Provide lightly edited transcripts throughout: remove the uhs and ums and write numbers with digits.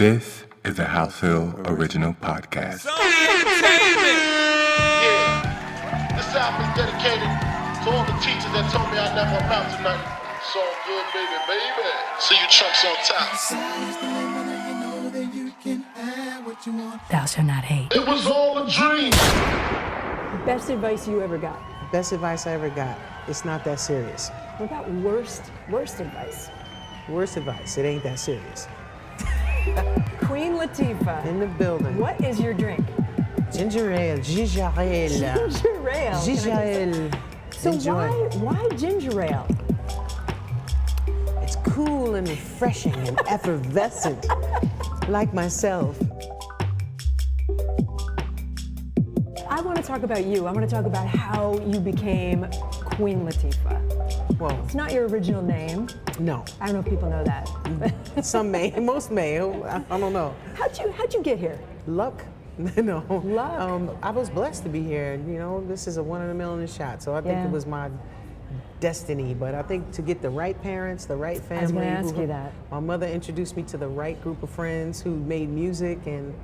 This is a HausHill original podcast. Yeah, this album is dedicated to all the teachers that told me I never amount to nothing. So good, baby, baby. See you chunks on top. Thou shalt not hate. It was all a dream. Best advice you ever got? Best advice I ever got. It's not that serious. What about worst advice? Worst advice. It ain't that serious. Queen Latifah. In the building. What is your drink? Ginger ale. Ginger ale. Ginger ale. Ginger ale. So Enjoy. why ginger ale? It's cool and refreshing and effervescent. Like myself. I want to talk about you. I want to talk about how you became Queen Latifah. Well, It's not your original name. no. I don't know if people know that. Some may. Most may. I don't know. How'd you get here? Luck. No. Luck. I was blessed to be here. You know, this is a one in a million shot. So I think Yeah. it was my destiny. But I think to get the right parents, the right family. I was going to ask you that. My mother introduced me to the right group of friends who made music and,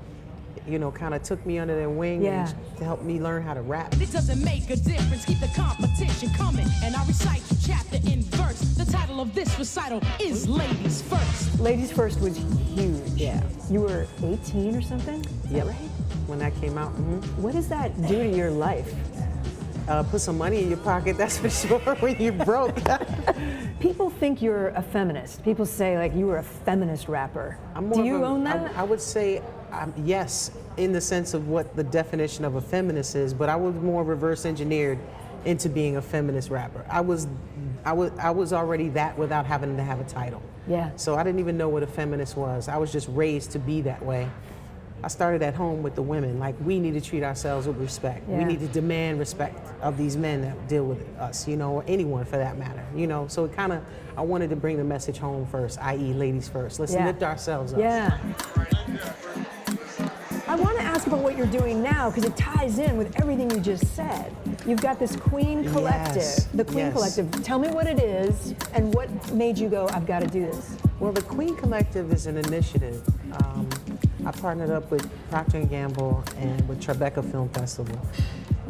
you know, kind of took me under their wing Yeah. and to help me learn how to rap. It doesn't make a difference, keep the competition coming. And I recite chapter in verse. The title of this recital is Ladies First. Ladies First was huge. Yeah. You were 18 or something? Is Yep. that right? When that came out, What does that do to your life? put some money in your pocket, that's for sure, when you're broke. People think you're a feminist. People say like you were a feminist rapper. Do you own that? I would say yes, in the sense of what the definition of a feminist is, but I was more reverse engineered into being a feminist rapper. I was already that without having to have a title. Yeah. So I didn't even know what a feminist was. I was just raised to be that way. I started at home with the women. Like, we need to treat ourselves with respect. Yeah. We need to demand respect of these men that deal with us, you know, or anyone for that matter, you know. So it kind of, I wanted to bring the message home first, i.e. ladies first. Let's lift ourselves up. Yeah. I want to ask about what you're doing now because it ties in with everything you just said. You've got this Queen Collective, Yes, the Queen yes. Collective. Tell me what it is and what made you go, I've got to do this. Well, the Queen Collective is an initiative. I partnered up with Procter & Gamble and with Tribeca Film Festival.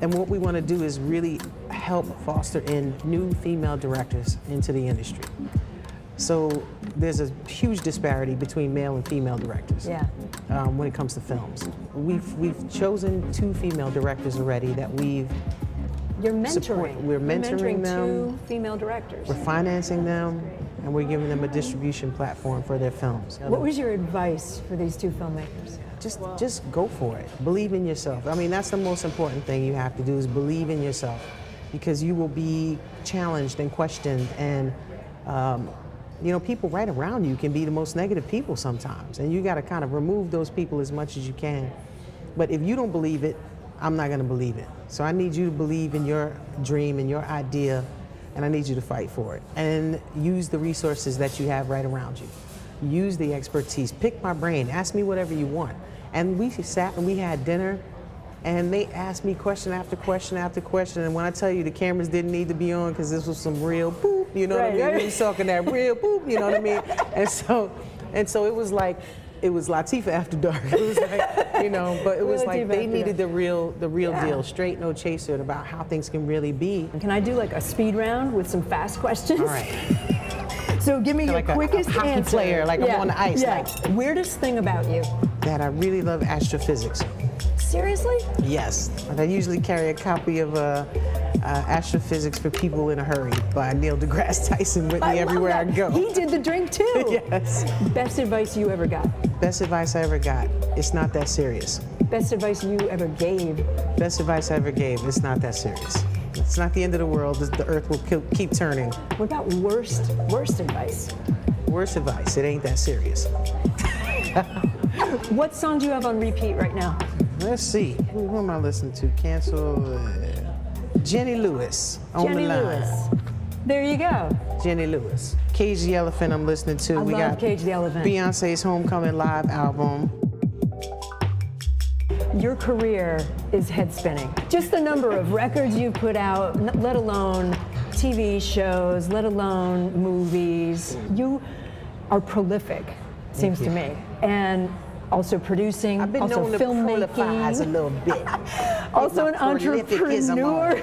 And what we want to do is really help foster in new female directors into the industry. So there's a huge disparity between male and female directors when it comes to films. We've chosen 2 female directors already that we've You're mentoring. support. We're You're mentoring them. 2 female directors. We're financing them, and we're giving them a distribution platform for their films. What was your advice for these 2 filmmakers? Just go for it. Believe in yourself. I mean, that's the most important thing you have to do is believe in yourself, because you will be challenged and questioned, and you know, people right around you can be the most negative people sometimes, and you got to kind of remove those people as much as you can. But if you don't believe it, I'm not going to believe it. So I need you to believe in your dream and your idea, and I need you to fight for it. And use the resources that you have right around you. Use the expertise. Pick my brain. Ask me whatever you want. And we sat and we had dinner, and they asked me question after question after question. And when I tell you the cameras didn't need to be on because this was some real boop, you know what I mean? We was talking that real boop, you know what I mean? And so it was like, it was Latifah after dark. It was like, you know, but it was like they needed the real deal, straight, no chaser, about how things can really be. Can I do like a speed round with some fast questions? All right. So give me your Like quickest a hockey answer. player, like I'm on the ice. Yeah. Like, Weirdest thing about you? that I really love astrophysics. Seriously? Yes. And I usually carry a copy of Astrophysics for People in a Hurry by Neil deGrasse Tyson with me everywhere I go. He did the drink too. Yes. Best advice you ever got? Best advice I ever got. It's not that serious. Best advice you ever gave? Best advice I ever gave. It's not that serious. It's not the end of the world. The earth will keep turning. What about worst advice? Worst advice. It ain't that serious. What song do you have on repeat right now? Let's see. Who am I listening to? Cancel. Jenny Lewis. On Jenny the Line. Lewis. There you go. Jenny Lewis. Cage the Elephant I'm listening to. I love Cage the Elephant. Beyonce's Homecoming live album. Your career is head spinning. Just the number of records you've put out, let alone TV shows, let alone movies. You are prolific. seems to me. And also producing, I've been also known to prolifize a filmmaking, little bit. also an prolificism entrepreneur.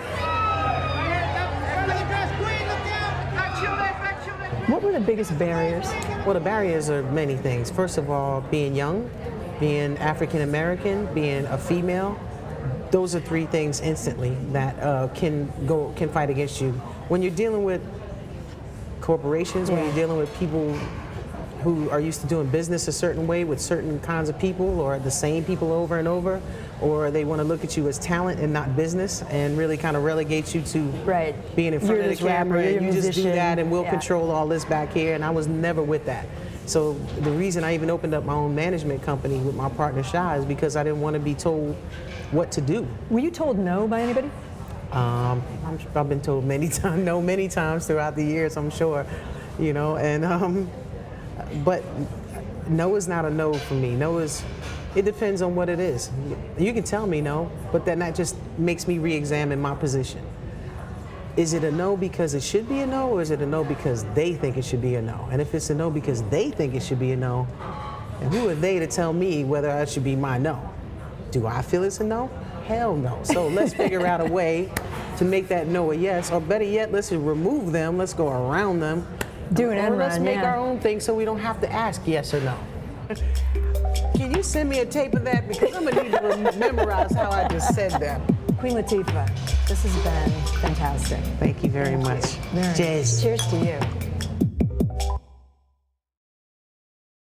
What were the biggest barriers? Well, the barriers are many things. First of all, being young, being African American, being a female. Those are three things instantly that can fight against you. When you're dealing with corporations, when you're dealing with people who are used to doing business a certain way with certain kinds of people, or the same people over and over, or they want to look at you as talent and not business, and really kind of relegate you to being in front of the camera, and you just do that and we'll control all this back here, and I was never with that. So the reason I even opened up my own management company with my partner Shai is because I didn't want to be told what to do. Were you told no by anybody? I've been told many times throughout the years, I'm sure, you know, and but no is not a no for me. No is, it depends on what it is. You can tell me no, but then that just makes me re-examine my position. Is it a no because it should be a no, or is it a no because they think it should be a no? And if it's a no because they think it should be a no, and who are they to tell me whether that should be my no? Do I feel it's a no? Hell no. So let's figure out a way to make that no a yes, or better yet, let's remove them, let's go around them. Do an end run, let's make our own thing so we don't have to ask yes or no. Can you send me a tape of that? Because I'm gonna need to memorize how I just said that. Queen Latifah, this has been fantastic. Thank you very much. Cheers to you.